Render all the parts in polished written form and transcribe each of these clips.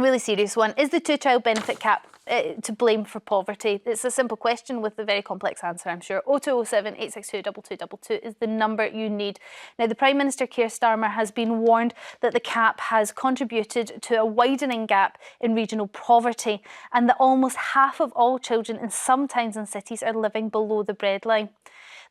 really serious one. Is the two-child benefit cap to blame for poverty? It's a simple question with a very complex answer, I'm sure. 0207 862 2222 is the number you need. Now, the Prime Minister, Keir Starmer, has been warned that the cap has contributed to a widening gap in regional poverty and that almost half of all children in some towns and cities are living below the breadline.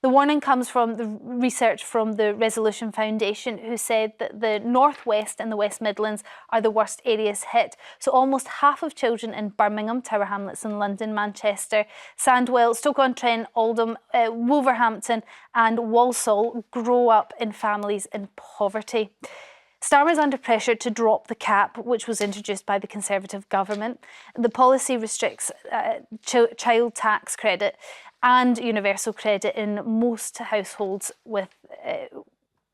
The warning comes from the research from the Resolution Foundation, who said that the North West and the West Midlands are the worst areas hit. So almost half of children in Birmingham, Tower Hamlets in London, Manchester, Sandwell, Stoke-on-Trent, Oldham, Wolverhampton and Walsall grow up in families in poverty. Starmer is under pressure to drop the cap, which was introduced by the Conservative government. The policy restricts child tax credit and universal credit in most households with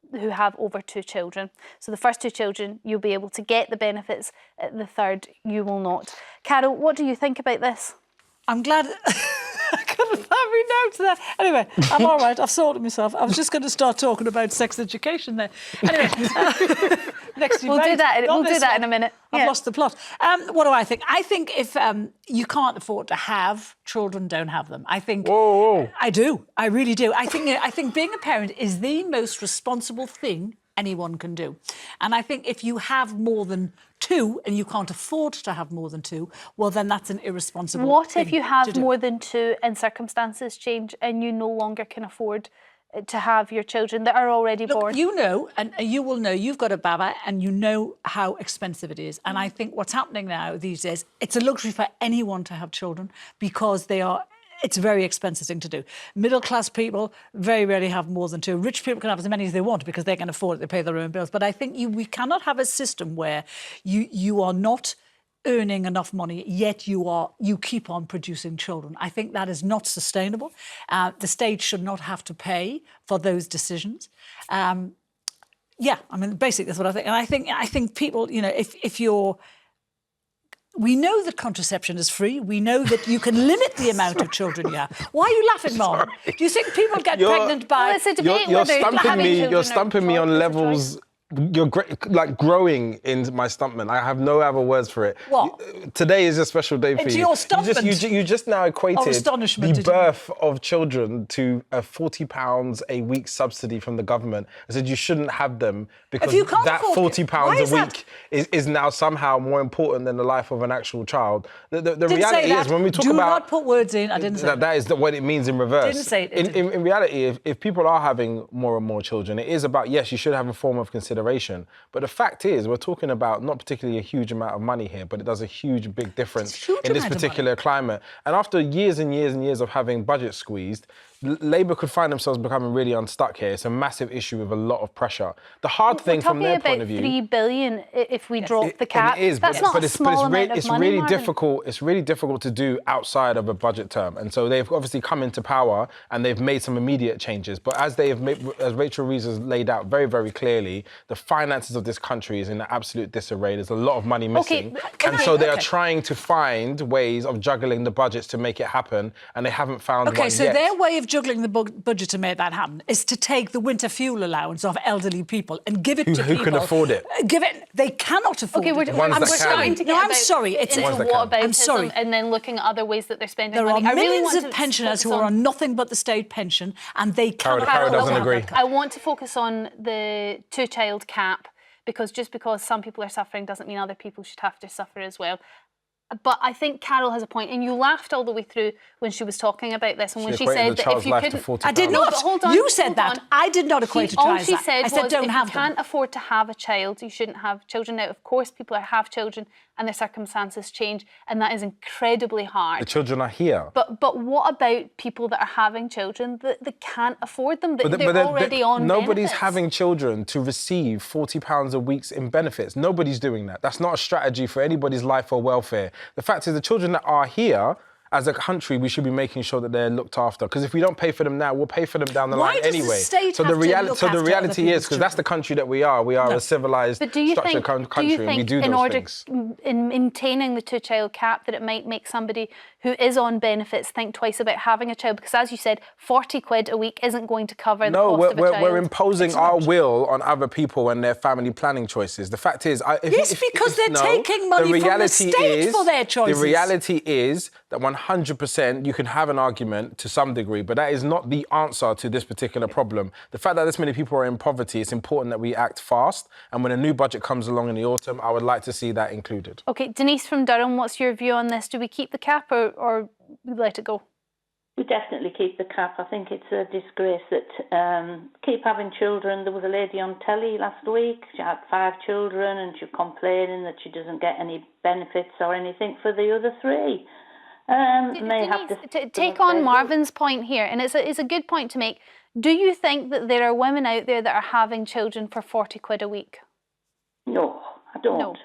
who have over 2 children. So the first 2 children, you'll be able to get the benefits. The third, you will not. Carole, what do you think about this? I'm glad I couldn't have me down to that. Anyway, I'm all right. I've sorted myself. I was just going to start talking about sex education there. Anyway, next we'll do that. We'll do that in a minute. I've lost the plot. What do I think? I think if you can't afford to have children, don't have them. I think. Whoa. I do. I really do. I think being a parent is the most responsible thing anyone can do. And I think if you have more than 2 and you can't afford to have more than 2, well, then that's an irresponsible What thing if you have to do. more than 2 and circumstances change and you no longer can afford to have your children that are already born? You know, and you will know, you've got a baba and you know how expensive it is. And I think what's happening now these days, it's a luxury for anyone to have children because it's a very expensive thing to do. Middle-class people very rarely have more than 2. Rich people can have as many as they want because they can afford it, they pay their own bills. But I think we cannot have a system where you are not earning enough money, yet you keep on producing children. I think that is not sustainable. The state should not have to pay for those decisions. Yeah, I mean, basically that's what I think. And I think people, you know, if you're... We know that contraception is free. We know that you can limit the amount of children you have. Why are you laughing, Marvyn? Do you think people get pregnant by... Well, it's a debate You're stumping me on levels... You're growing in my stumpment. I have no other words for it. What? Today is a special day for It's you. your stumpment. You just now equated astonishment, the birth of children to a £40 a week subsidy from the government. I said you shouldn't have them because that £40 a week is now somehow more important than the life of an actual child. The reality is when we talk about... Do not put words in. I didn't say that. That is what it means in reverse. Didn't say it. In reality, if people are having more and more children, it is about, yes, you should have a form of consideration. But the fact is, we're talking about not particularly a huge amount of money here, but it does a big difference in this particular climate. And after years and years and years of having budget squeezed, Labour could find themselves becoming really unstuck here. It's a massive issue with a lot of pressure. The hard thing from their point of view... We're talking about £3 billion if we drop the cap. It is, That's not a small amount of money, really difficult. It's really difficult to do outside of a budget term. And so they've obviously come into power and they've made some immediate changes. But as Rachel Reeves has laid out very, very clearly, the finances of this country is in an absolute disarray. There's a lot of money missing. They are trying to find ways of juggling the budgets to make it happen, and they haven't found one yet. So their way of juggling the budget to make that happen is to take the winter fuel allowance of elderly people and give it to people... Who can afford it? They cannot afford it. I'm starting to get I'm sorry. Into whataboutism and then looking at other ways that they're spending money. There are millions of pensioners who are on nothing but the state pension and they cannot... Carole doesn't agree. I want to focus on the 2-child cap because just because some people are suffering doesn't mean other people should have to suffer as well. But I think Carole has a point, and you laughed all the way through when she was talking about this, and when she said that if you couldn't... I did not. You said that. I did not equate it to that. All she said was, if you can't afford to have a child, you shouldn't have children. Now, of course, people have children and their circumstances change, and that is incredibly hard. The children are here. But what about people that are having children that can't afford them, that they're already on Nobody's benefits? having children to receive £40 a week in benefits. Nobody's doing that. That's not a strategy for anybody's life or welfare. The fact is the children that are here as a country, we should be making sure that they're looked after. Because if we don't pay for them now, we'll pay for them down the line anyway. Why does the state so have the to reality, look so the after reality other is, because that's the country that we are. We are a civilized, structured country, and we do those things. In maintaining the 2-child cap, that it might make somebody who is on benefits think twice about having a child? Because as you said, 40 quid a week isn't going to cover the cost of a child. We're imposing our will on other people and their family planning choices. The fact is, because they're taking money from the state for their choices. The reality is that 100% you can have an argument to some degree, but that is not the answer to this particular problem. The fact that this many people are in poverty, it's important that we act fast. And when a new budget comes along in the autumn, I would like to see that included. OK, Denise from Durham, what's your view on this? Do we keep the cap or let it go? We definitely keep the cap. I think it's a disgrace that keep having children. There was a lady on telly last week. She had 5 children and she's complaining that she doesn't get any benefits or anything for the other 3. To take on Marvyn's point here, and it's a good point to make, do you think that there are women out there that are having children for 40 quid a week? No, I don't. No.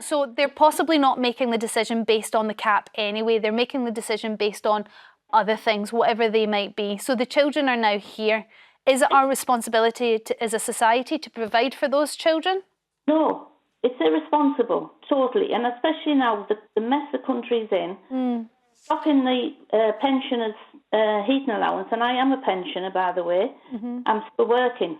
So they're possibly not making the decision based on the cap anyway. They're making the decision based on other things, whatever they might be. So the children are now here. Is it our responsibility as a society to provide for those children? No, it's irresponsible, totally. And especially now, the mess the country's in, stopping the pensioners' heating allowance, and I am a pensioner, by the way, I'm still working.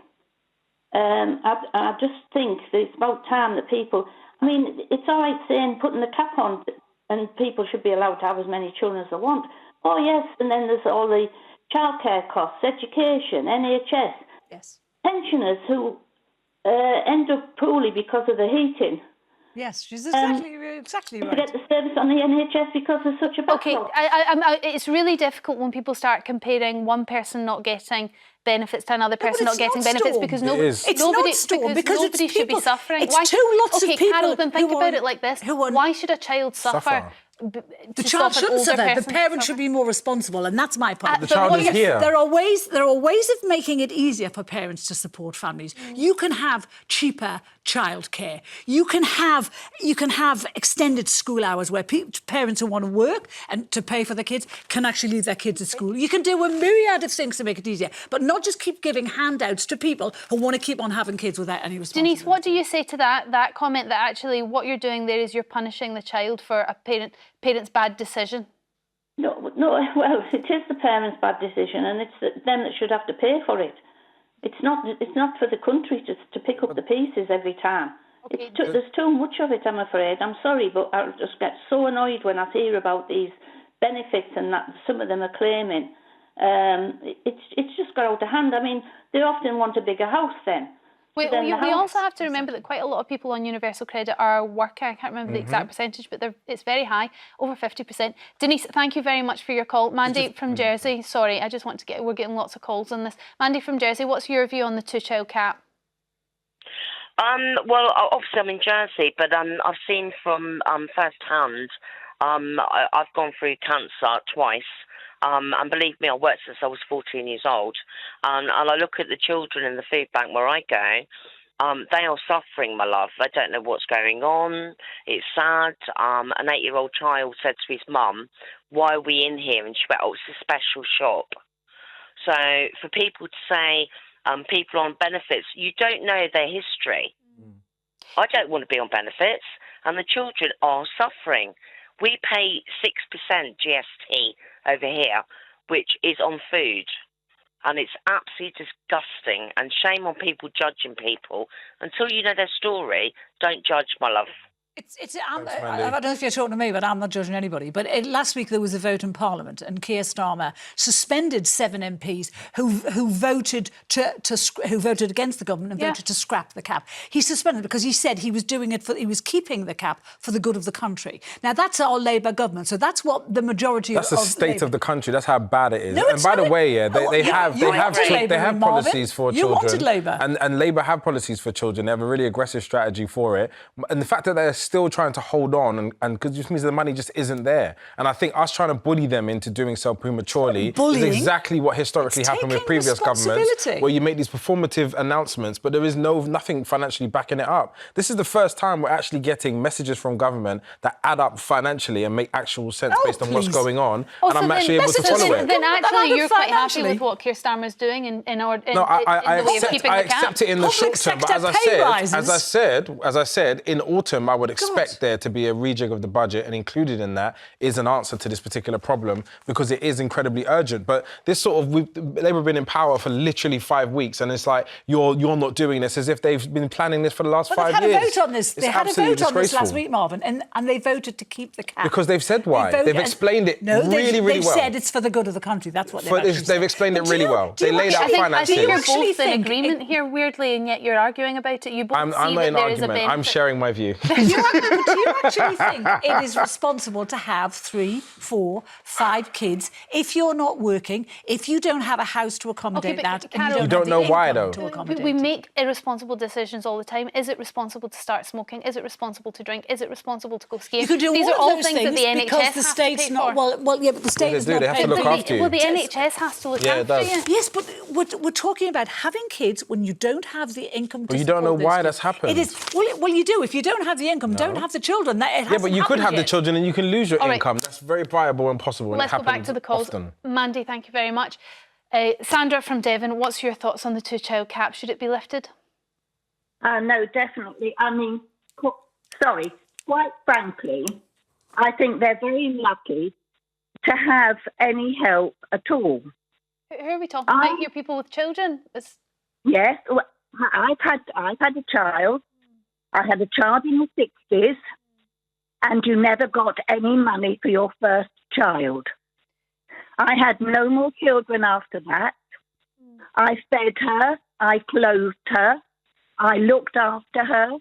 I just think that it's about time that people... I mean, it's all right saying putting the cap on and people should be allowed to have as many children as they want. Oh, yes, and then there's all the childcare costs, education, NHS. Yes. Pensioners who end up poorly because of the heating. Yes, she's exactly right. To get the service on the NHS because there's such a backlog. OK, it's really difficult when people start comparing one person not getting benefits to another person not getting benefits because nobody should be suffering. It's lots of people. Carole, then think about it like this. Why should a child suffer? The child shouldn't suffer. The parent should be more responsible, and that's my point. The child is here. There are ways of making it easier for parents to support families. You can have cheaper childcare. You can have extended school hours where parents who want to work and to pay for their kids can actually leave their kids at school. You can do a myriad of things to make it easier, but not just keep giving handouts to people who want to keep on having kids without any responsibility. Denise, what do you say to that comment that actually what you're doing there is you're punishing the child for a parent's bad decision? No, well, it is the parents' bad decision, and it's them that should have to pay for it. It's not for the country to pick up the pieces every time. Okay. There's too much of it, I'm afraid. I'm sorry, but I just get so annoyed when I hear about these benefits and that some of them are claiming. It's just got out of hand. I mean, they often want a bigger house then. We also have to remember that quite a lot of people on universal credit are working. I can't remember the exact percentage, but it's very high, over 50%. Denise, thank you very much for your call. Mandy from Jersey, sorry, I just want to we're getting lots of calls on this. Mandy from Jersey, what's your view on the 2-child cap? Well, obviously I'm in Jersey, but I've seen from first hand, I've gone through cancer twice. And believe me, I worked since I was 14 years old. And I look at the children in the food bank where I go. They are suffering, my love. They don't know what's going on. It's sad. An 8-year-old child said to his mum, "Why are we in here?" And she went, "Oh, it's a special shop." So for people to say people on benefits, you don't know their history. I don't want to be on benefits. And the children are suffering. We pay 6% GST over here, which is on food. And it's absolutely disgusting. And shame on people judging people. Until you know their story, don't judge, my love. I don't know if you're talking to me, but I'm not judging anybody. But last week there was a vote in Parliament, and Keir Starmer suspended 7 MPs who voted against the government and voted to scrap the cap. He suspended because he said he was doing it he was keeping the cap for the good of the country. Now that's our Labour government, so that's what the majority of. That's the state Labour. of the country. That's how bad it is. No, and by the way, they have policies for children. You wanted Labour, and Labour have policies for children. They have a really aggressive strategy for it, and the fact that they're still trying to hold on, and because just means the money just isn't there. And I think us trying to bully them into doing so prematurely is exactly what historically happened with previous governments, where you make these performative announcements, but there is nothing financially backing it up. This is the first time we're actually getting messages from government that add up financially and make actual sense based on what's going on, and I'm actually able to follow it. Then actually you're quite happy with what Keir Starmer's doing in the way of keeping the cap? I accept it in the short term, but as I said, in autumn I would expect there to be a rejig of the budget, and included in that is an answer to this particular problem, because it is incredibly urgent. But this sort of, Labour have been in power for literally 5 weeks, and it's like you're not doing this, as if they've been planning this for the last 5 years. They had a vote on this. They had a vote on this last week, Marvyn, and they voted to keep the cap. Because they've said why. They've explained it really well. They've said it's for the good of the country. That's what they've explained it really well. They laid out finances. I think you're both in agreement here, weirdly, and yet you're arguing about it. You both see that there is a benefit. I'm sharing my view. Do you actually think it is responsible to have 3, 4, 5 kids if you're not working, if you don't have a house to accommodate that, and you don't know why, though. We make irresponsible decisions all the time. Is it responsible to start smoking? Is it responsible to drink? Is it responsible to go skiing? You could do These all are all those things that the NHS because the state's not. Well, yeah, but the state is not. They have to look after you. Well, the NHS has to look after you. Yes, but we're talking about having kids when you don't have the income. But you don't know why that's happened. It is well, you do. If you don't have the income, don't have the children. But you could have the children and you can lose your income. That's very viable and possible. Let's go back to the calls. Mandy, thank you very much. Sandra from Devon, what's your thoughts on the 2-child cap? Should it be lifted? No, definitely. I mean, quite frankly, I think they're very lucky to have any help at all. Who are we talking about here? People with children? Yes, well, I've had a child. I had a child in the 60s, and you never got any money for your first child. I had no more children after that. I fed her, I clothed her, I looked after her.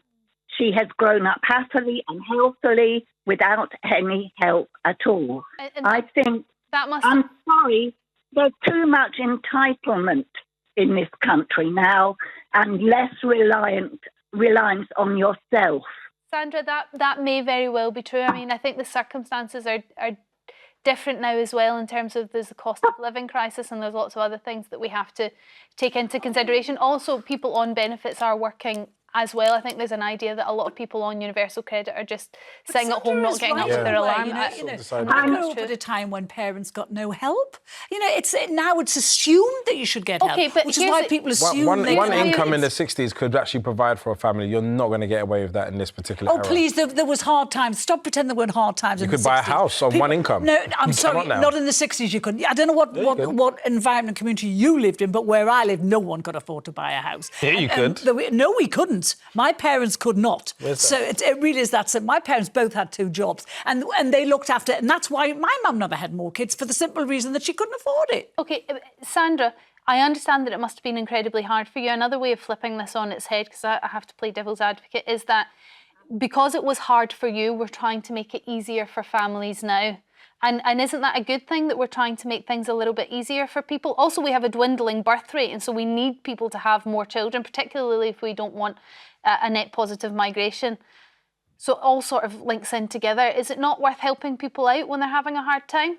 She has grown up happily and healthily without any help at all. I think, I'm sorry, there's too much entitlement in this country now and less reliance on yourself. Sandra, that may very well be true. I mean, I think the circumstances are different now as well, in terms of there's a cost of living crisis and there's lots of other things that we have to take into consideration. Also, people on benefits are working as well. I think there's an idea that a lot of people on universal credit are just sitting at home, not getting up with their alarm. I grew up at a time when parents got no help. Now it's assumed that you should get help, but which is why people assume one income in the 60s could actually provide for a family. You're not going to get away with that in this particular era. Oh, please, there was hard times. Stop pretending there weren't hard times in the 60s. You could buy a house on one income. No, I'm sorry, not in the 60s you couldn't. I don't know what environment community you lived in, but where I lived, no one could afford to buy a house. Yeah, you could. No, we couldn't. My parents could not. So it really is that simple. My parents both had 2 jobs and they looked after it. And that's why my mum never had more kids, for the simple reason that she couldn't afford it. OK, Sandra, I understand that it must have been incredibly hard for you. Another way of flipping this on its head, because I have to play devil's advocate, is that because it was hard for you, we're trying to make it easier for families now. And isn't that a good thing, that we're trying to make things a little bit easier for people? Also, we have a dwindling birth rate, and so we need people to have more children, particularly if we don't want a net positive migration. So it all sort of links in together. Is it not worth helping people out when they're having a hard time?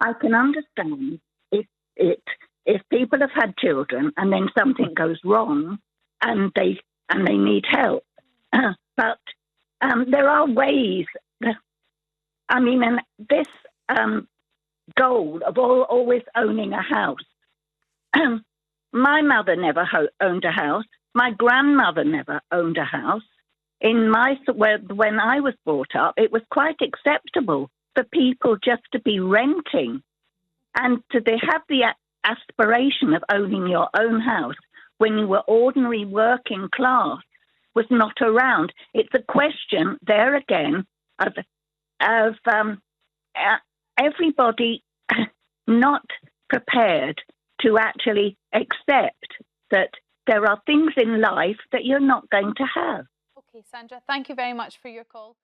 I can understand if people have had children and then something goes wrong and they need help. But there are ways. I mean, and this goal of always owning a house. My mother never owned a house. My grandmother never owned a house. When I was brought up, it was quite acceptable for people just to be renting, and to have the aspiration of owning your own house when you were ordinary working class was not around. It's a question there again of everybody not prepared to actually accept that there are things in life that you're not going to have. OK, Sandra, thank you very much for your call.